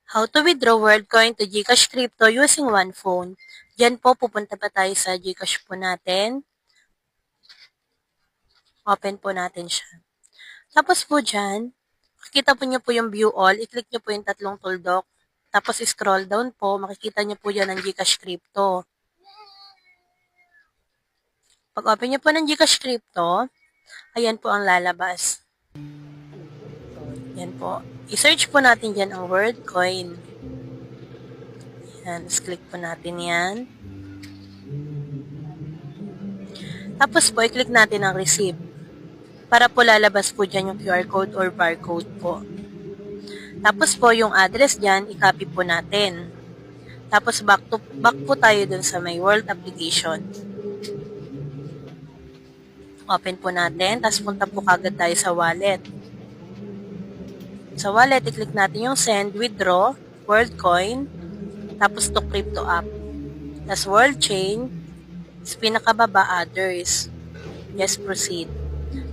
How to withdraw WorldCoin to GCash Crypto using one phone. Diyan po, pupunta pa tayo sa GCash po natin. Open po natin siya. Tapos po dyan, makikita po niyo po yung view all. I-click niyo po yung tatlong tuldok. Tapos scroll down po, makikita niyo po dyan ang GCash Crypto. Pag open niyo po ng GCash Crypto, ayan po ang lalabas. Yan po. I-search po natin dyan ang WorldCoin. Yan, click po natin yan. Tapos po, i-click natin ang receipt. Para po lalabas po dyan yung QR code or barcode po. Tapos po, yung address dyan, i-copy po natin. Tapos back po tayo dun sa may World application. Open po natin, tapos punta po kagad tayo sa wallet. Sa wallet, i-click natin yung send, withdraw, WorldCoin, tapos to crypto app. Tapos world chain, sa pinakababa, others. Yes, proceed.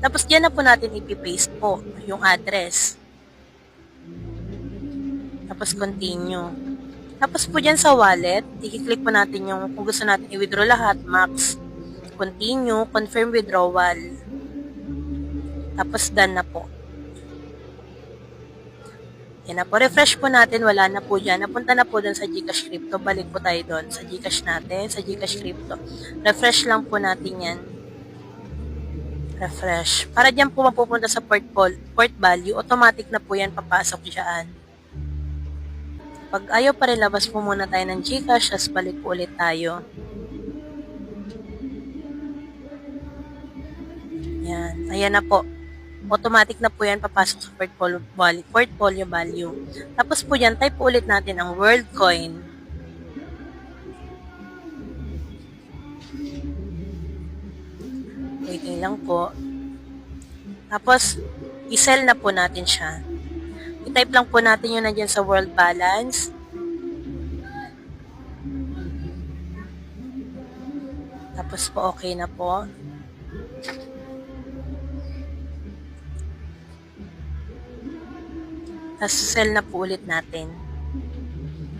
Tapos dyan na po natin ipipaste po yung address. Tapos continue. Tapos po dyan sa wallet, i-click po natin yung kung gusto natin i-withdraw lahat, max. Continue, confirm withdrawal. Tapos done na po. Yan na po. Refresh po natin. Wala na po dyan. Napunta na po dun sa GCash Crypto. Balik po tayo dun sa GCash natin. Sa GCash Crypto. Refresh lang po natin yan. Refresh. Para dyan po mapupunta sa port value. Automatic na po yan papasok dyan. Pag ayaw pa rin, labas po muna tayo ng GCash. As balik po ulit tayo. Yan. Ayan na po. Automatic na po yan papasok sa portfolio value. Tapos po yan, type po ulit natin ang WorldCoin. Waiting lang po. Tapos, i-sell na po natin siya. I-type lang po natin yun na dyan sa World Balance. Tapos po, okay na po. Tapos sell na po ulit natin.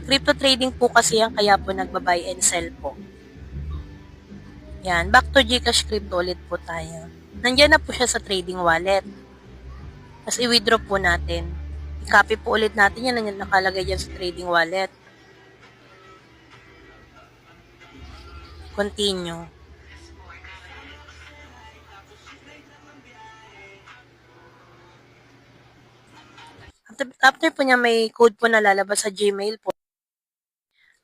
Crypto trading po kasi yan, kaya po nagba-buy and sell po. Yan, back to GCash Crypto ulit po tayo. Nandiyan na po siya sa trading wallet. Tapos i-withdraw po natin. I-copy po ulit natin yan, nandiyan nakalagay dyan sa trading wallet. Continue. After po niya, may code po na lalabas sa Gmail po.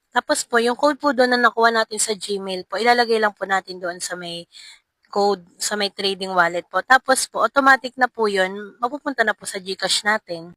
Tapos po, yung code po doon na nakuha natin sa Gmail po, ilalagay lang po natin doon sa may code, sa may trading wallet po. Tapos po, automatic na po yun, mapupunta na po sa GCash natin.